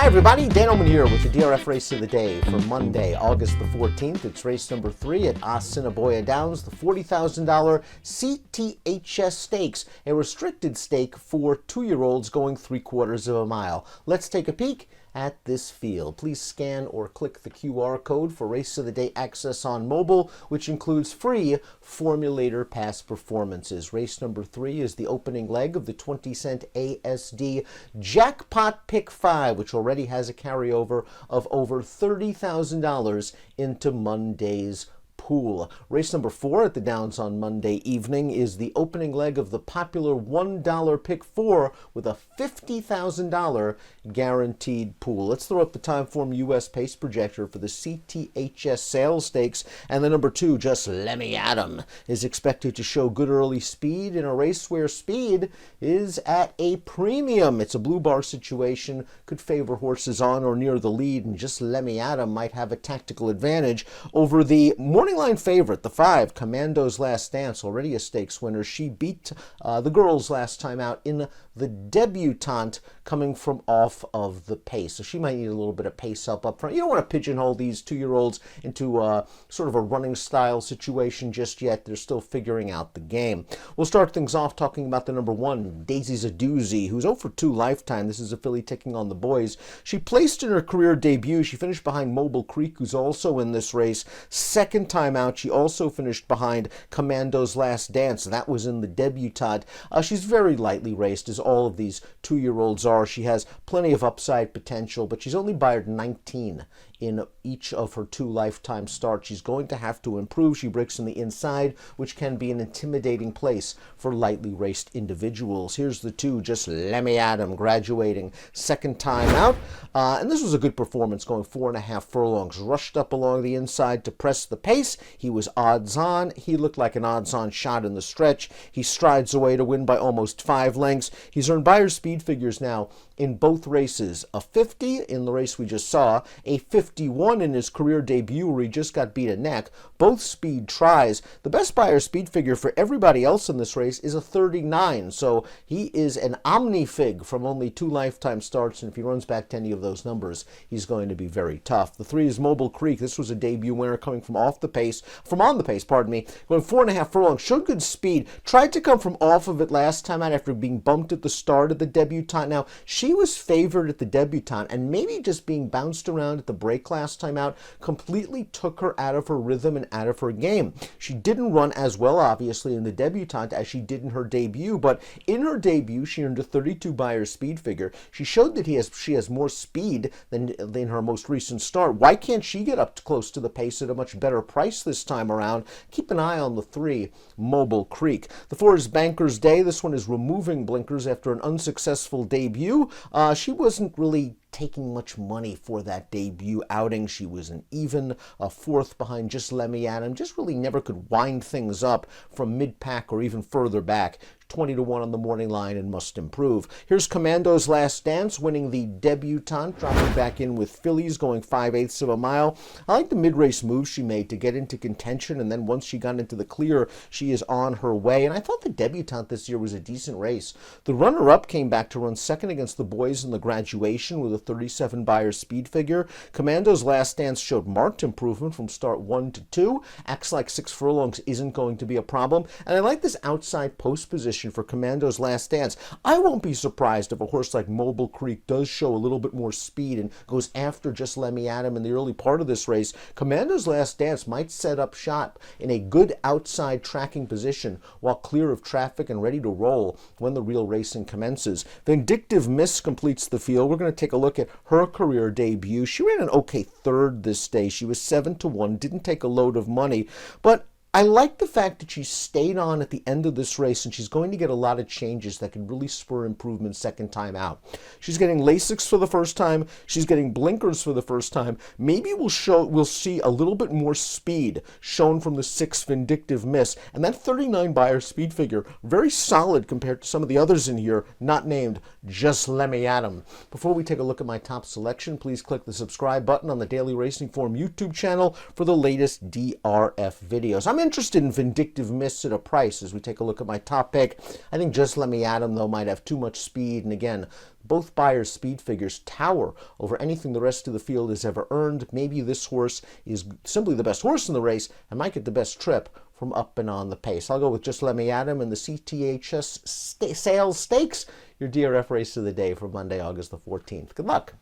everybody, Dan Illman here with the DRF race of the day for Monday, August the 14th. It's race number 3 at Assiniboia Downs, the $40,000 C.T.H.S. Stakes, a restricted stake for 2-year-olds going 3/4 of a mile. Let's take a peek at this field. Please scan or click the QR code for Race of the Day access on mobile, which includes free Formulator Pass performances. Race number 3 is the opening leg of the 20-cent ASD Jackpot Pick 5, which already has a carryover of over $30,000 into Monday's pool. Race number 4 at the Downs on Monday evening is the opening leg of the popular $1 Pick 4 with a $50,000 guaranteed pool. Let's throw up the Timeform US pace projector for the C.T.H.S. sales stakes, and the number 2, Just Lemme Adam, is expected to show good early speed in a race where speed is at a premium. It's a blue bar situation, could favor horses on or near the lead, and Just Lemme Adam might have a tactical advantage over the morning line favorite, the 5, Commando's Last Dance, already a stakes winner. She beat the girls last time out in the debutante, coming from off of the pace. So she might need a little bit of pace up front. You don't want to pigeonhole these 2-year-olds into sort of a running style situation just yet. They're still figuring out the game. We'll start things off talking about the number 1, Daisy's a Doozy, who's 0 for 2 lifetime. This is a filly taking on the boys. She placed in her career debut. She finished behind Mobile Creek, who's also in this race. Second time out, she also finished behind Commando's Last Dance. That was in the debutante. She's very lightly raced, as all of these 2-year-olds are. She has plenty of upside potential, but she's only byred 19 in each of her 2 lifetime starts. She's going to have to improve. She breaks on the inside, which can be an intimidating place for lightly raced individuals. Here's the 2, Just Lemme Adam, graduating second time out. And this was a good performance, going 4.5 furlongs. Rushed up along the inside to press the pace. He was odds on. He looked like an odds on shot in the stretch. He strides away to win by almost 5 lengths. He's earned Buyer's speed figures now in both races. A 50 in the race we just saw, a 51 in his career debut where he just got beat a neck. Both speed tries. The best Buyer's speed figure for everybody else in this race is a 39. So he is an omnifig from only 2 lifetime starts, and if he runs back to any of those numbers, he's going to be very tough. The 3 is Mobile Creek. This was a debut winner coming from on the pace, going 4.5 furlongs. Showed good speed. Tried to come from off of it last time out after being bumped at the start of the debutante. Now, she was favored at the debutante, and maybe just being bounced around at the break last time out completely took her out of her rhythm and out of her game. She didn't run as well, obviously, in the debutante as she did in her debut, but in her debut, she earned a 32 Buyer's speed figure. She showed that she has more speed than her most recent start. Why can't she get up close to the pace at a much better price this time around? Keep an eye on the 3, Mobile Creek. The 4 is Banker's Day. This one is removing blinkers after an unsuccessful debut. She wasn't really taking much money for that debut outing. She was an even 4th behind Just Lemme Adam. Just really never could wind things up from mid-pack or even further back. 20-1 on the morning line and must improve. Here's Commando's Last Dance, winning the debutante, dropping back in with fillies, going 5/8 of a mile. I like the mid-race move she made to get into contention, and then once she got into the clear, she is on her way. And I thought the debutante this year was a decent race. The runner-up came back to run second against the boys in the graduation with a 37 Buyer's speed figure. Commando's Last Dance showed marked improvement from start 1 to 2. Acts like 6 furlongs isn't going to be a problem. And I like this outside post position for Commando's Last Dance. I won't be surprised if a horse like Mobile Creek does show a little bit more speed and goes after Just Lemme Adam in the early part of this race. Commando's Last Dance might set up shop in a good outside tracking position while clear of traffic and ready to roll when the real racing commences. Vindictive Miss completes the field. We're going to take a look at her career debut. She ran an okay 3rd this day. She was 7-1, didn't take a load of money, but I like the fact that she stayed on at the end of this race, and she's going to get a lot of changes that can really spur improvement second time out. She's getting Lasix for the first time. She's getting blinkers for the first time. Maybe we'll see a little bit more speed shown from the 6 Vindictive Miss. And that 39 Buyer's speed figure, very solid compared to some of the others in here, not named Just Lemme Adam. Before we take a look at my top selection, please click the subscribe button on the Daily Racing Form YouTube channel for the latest DRF videos. I'm I'm interested in Vindictive Miss at a price as we take a look at my top pick. I think Just Let Me At 'Em, though, might have too much speed. And again, both buyers' speed figures tower over anything the rest of the field has ever earned. Maybe this horse is simply the best horse in the race and might get the best trip from up and on the pace. I'll go with Just Let Me At 'Em and the C.T.H.S. Sales Stakes, your DRF race of the day for Monday, August the 14th. Good luck.